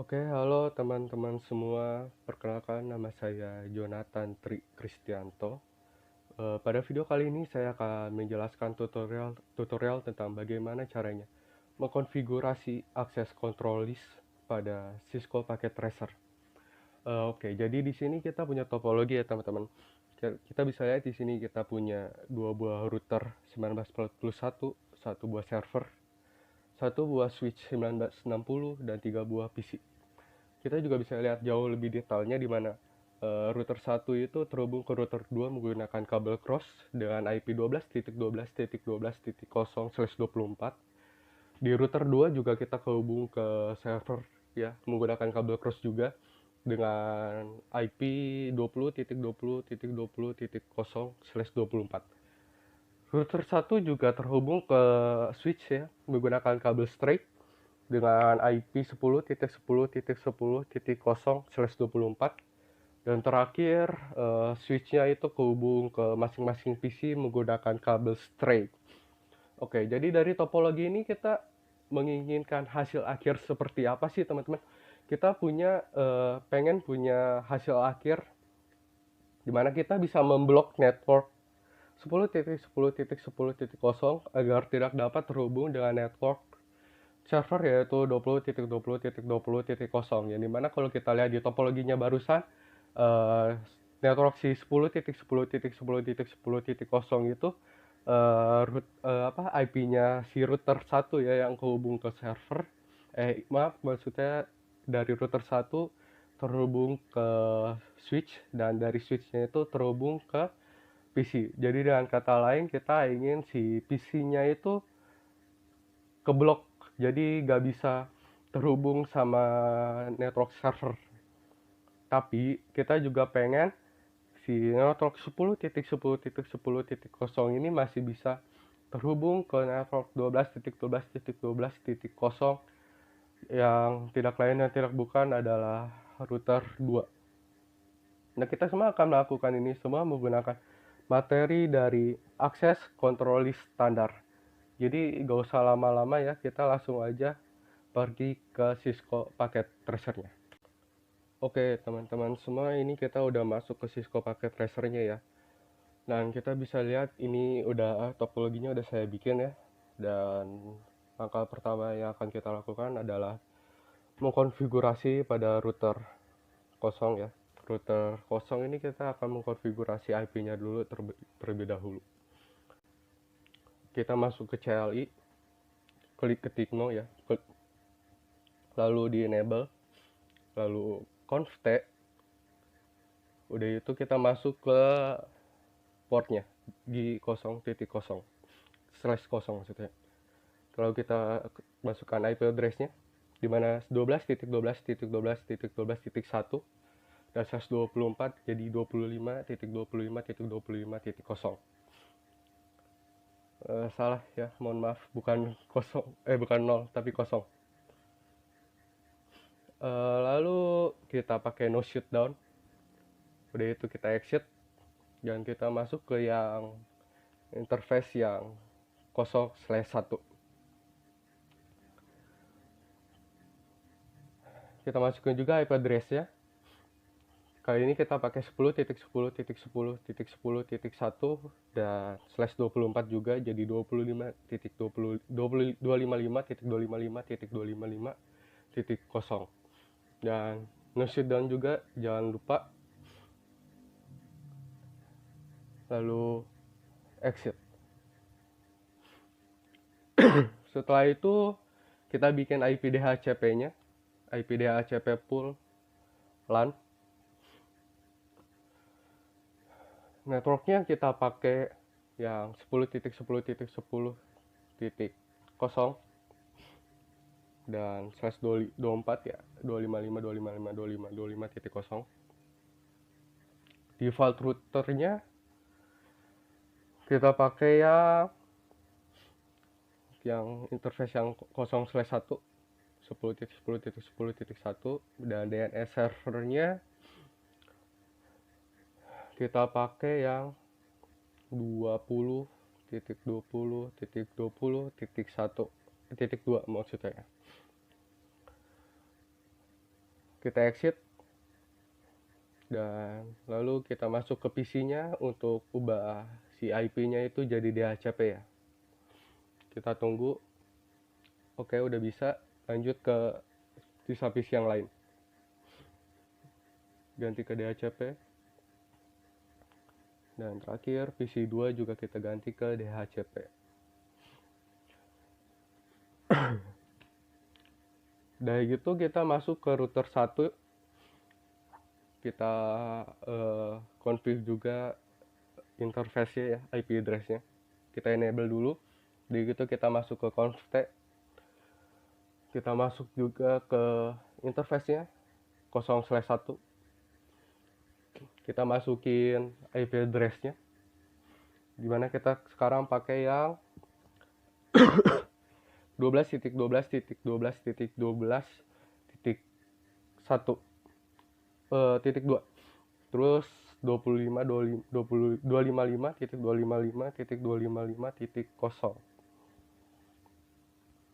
Oke, halo teman-teman semua. Perkenalkan, nama saya Jonathan Tri Kristianto. Pada video kali ini saya akan menjelaskan tutorial tentang bagaimana caranya mengkonfigurasi akses control list pada Cisco Packet Tracer. Oke, jadi di sini kita punya topologi ya teman-teman. Kita bisa lihat di sini kita punya dua buah router 1941, satu buah server, satu buah switch 1960, dan tiga buah PC. Kita juga bisa lihat jauh lebih detailnya di mana router 1 itu terhubung ke router 2 menggunakan kabel cross dengan IP 12.12.12.0/24. Di router 2 juga kita kehubung ke server ya menggunakan kabel cross juga dengan IP 20.20.20.0/24. Router 1 juga terhubung ke switch ya menggunakan kabel straight dengan IP 10.10.10.0/24. Dan terakhir switchnya itu kehubung ke masing-masing PC menggunakan kabel straight. Oke, jadi dari topologi ini kita menginginkan hasil akhir seperti apa sih teman-teman? Kita pengen punya hasil akhir di mana kita bisa memblok network 10.10.10.0 agar tidak dapat terhubung dengan network server yaitu 20.20.20.0, yang dimana kalau kita lihat di topologinya barusan network si 10.10.10.10.0 itu IP-nya si router 1 ya yang kehubung ke server. Maaf, maksudnya dari router 1 terhubung ke switch dan dari switchnya itu terhubung ke PC. Jadi dengan kata lain kita ingin si PC-nya itu keblok, jadi nggak bisa terhubung sama network server. Tapi kita juga pengen si network 10.10.10.0 ini masih bisa terhubung ke network 12.12.12.0 yang tidak lain dan tidak bukan adalah router 2. Nah, kita semua akan melakukan ini semua menggunakan materi dari akses control list standar. Jadi gak usah lama-lama ya, kita langsung aja pergi ke Cisco Packet Tracer-nya. Oke teman-teman semua, ini kita udah masuk ke Cisco Packet Tracer-nya ya. Dan kita bisa lihat ini udah topologinya udah saya bikin ya. Dan langkah pertama yang akan kita lakukan adalah mengkonfigurasi pada router kosong ya. Router kosong ini kita akan mengkonfigurasi IP-nya dulu terlebih dahulu. Kita masuk ke CLI, klik ketik no ya, lalu di enable, lalu conft, udah itu kita masuk ke portnya di 0.0 slash 0 maksudnya. Kalau kita masukkan IP address-nya di mana 12.12.12.12.1 dan slash 24 jadi 25.25.25.0. Salah ya, mohon maaf, bukan bukan 0 tapi 0. Lalu kita pakai no shutdown, udah itu kita exit dan kita masuk ke yang interface yang 0/1. Kita masukin juga IP address ya. Kali ini kita pakai 10.10.10.10.1 dan slash 24 juga jadi 25.255.255.255.0. Dan no shutdown juga jangan lupa, lalu exit. Setelah itu kita bikin IP DHCP-nya, IP DHCP pool LAN. Networknya kita pakai yang 10.10.10.0 dan slash 24 ya, 255.255.255.0. Default routernya kita pakai yang interface yang 0/1 10.10.10.1 dan DNS servernya kita pakai yang 20.20.20.1.2 maksudnya. Kita exit dan lalu kita masuk ke PC-nya untuk ubah si IP-nya itu jadi DHCP ya. Kita tunggu. Oke, udah bisa. Lanjut ke sisa PC yang lain. Ganti ke DHCP. Dan terakhir PC 2 juga kita ganti ke DHCP. Dari gitu kita masuk ke router 1. Kita config juga interface-nya ya, IP address-nya. Kita enable dulu. Dari gitu kita masuk ke conft. Kita masuk juga ke interface-nya 0/1. Kita masukin IP address-nya. Dimana kita sekarang pakai yang 12.12.12.12.1 terus 255.255.255.0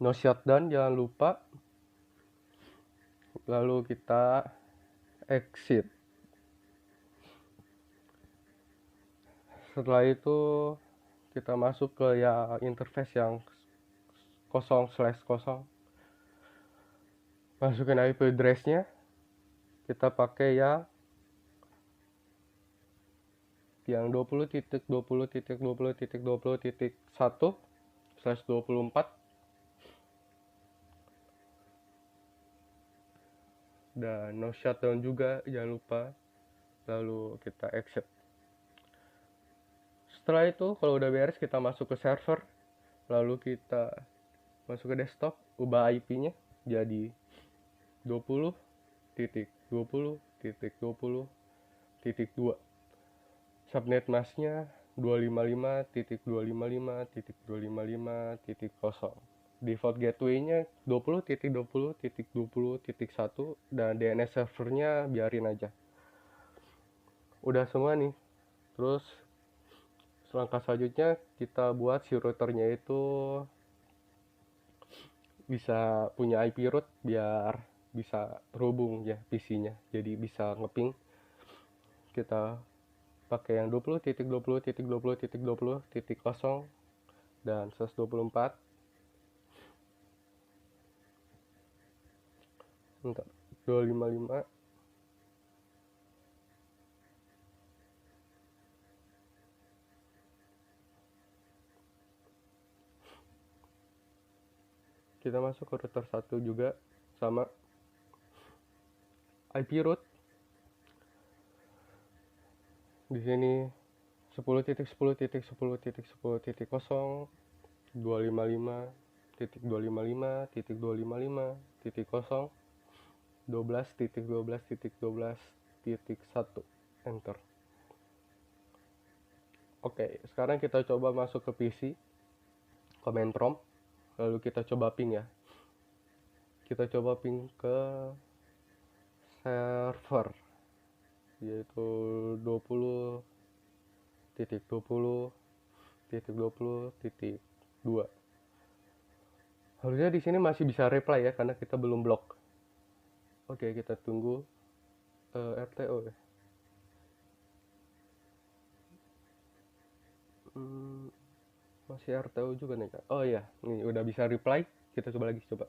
no shutdown jangan lupa. Lalu kita exit. Setelah itu kita masuk ke ya interface yang 0/0. Masukin IP address-nya. Kita pakai yang 20.20.20.20.1/24 dan no shutdown juga jangan lupa. Lalu kita exit. Setelah itu kalau udah beres kita masuk ke server, lalu kita masuk ke desktop, ubah IP-nya jadi 20.20.20.2. Subnet masknya 255.255.255.0. Default gateway-nya 20.20.20.1 dan DNS servernya biarin aja. Udah semua nih. Terus langkah selanjutnya kita buat si routernya itu bisa punya IP root biar bisa terhubung ya PC-nya. Jadi bisa ngeping. Kita pakai yang 20.20.20.20.0 dan 124. Bentar, 255. Kita masuk ke router 1 juga sama IP root. Di sini 10.10.10.10.0 255.255.255.0 12.12.12.1 enter. Oke, sekarang kita coba masuk ke PC command prompt, lalu kita coba ping ya. Kita coba ping ke server yaitu 20.20.20.2. Harusnya di sini masih bisa reply ya karena kita belum blok. Oke, kita tunggu RTO ya. Masih RTO juga nih Kak. Oh iya, nih udah bisa reply. Kita coba lagi coba.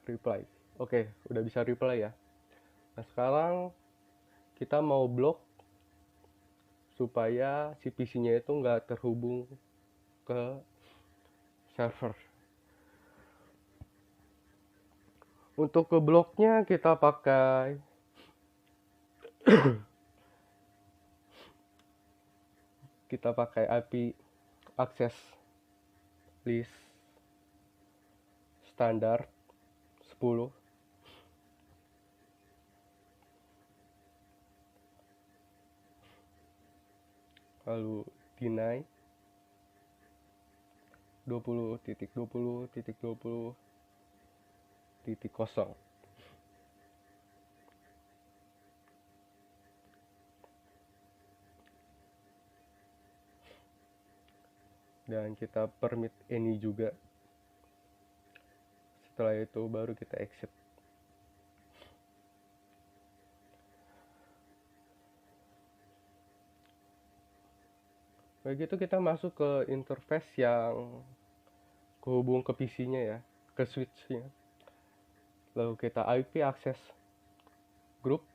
Reply. Oke, udah bisa reply ya. Nah, sekarang kita mau blok supaya si PC-nya itu nggak terhubung ke server. Untuk ke bloknya kita pakai IP access list standar 10. Lalu deny 20.20.20.0. Dan kita permit any juga. Setelah itu baru kita exit. Kayak gitu kita masuk ke interface yang kehubung ke PC-nya ya, ke switch-nya. Lalu kita IP access group,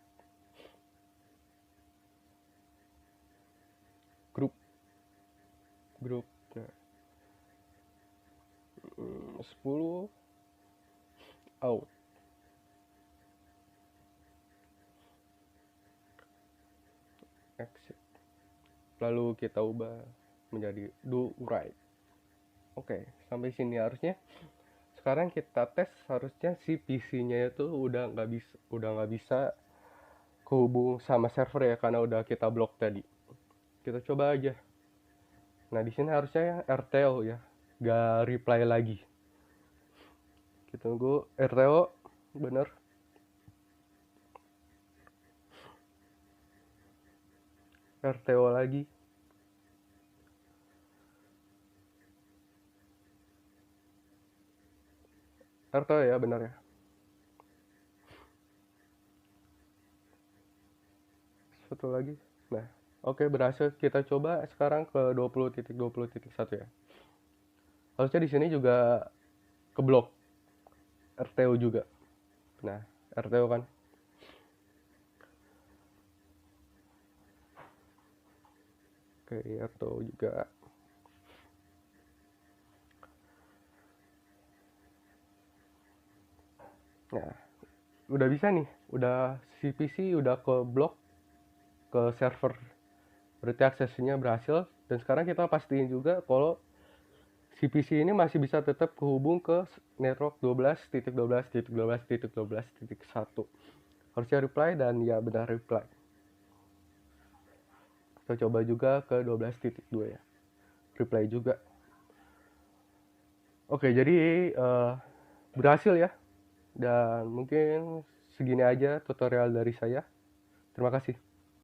group, group. Nah, 10 out. Exit. Lalu kita ubah menjadi do write. Oke, sampai sini harusnya. Sekarang kita tes, harusnya si PC-nya itu udah nggak bisa kehubung sama server ya, karena udah kita blok tadi. Kita coba aja. Nah, di sini harusnya ya RTO ya, nggak reply lagi. Kita tunggu RTO, bener. RTO lagi. RTO ya, bener ya. Satu lagi. Nah, oke, berhasil. Kita coba sekarang ke 20.20.1 ya. Harusnya di sini juga keblok RTO juga. Nah, RTO kan. Oke, RTO juga. Nah, udah bisa nih. Udah si PC udah ke blok ke server. Berarti aksesnya berhasil. Dan sekarang kita pastiin juga kalau si PC ini masih bisa tetap kehubung ke network 12.12.12.12.1. Harusnya reply, dan ya benar reply. Kita coba juga ke 12.2 ya. Reply juga. Oke, jadi berhasil ya. Dan mungkin segini aja tutorial dari saya. Terima kasih.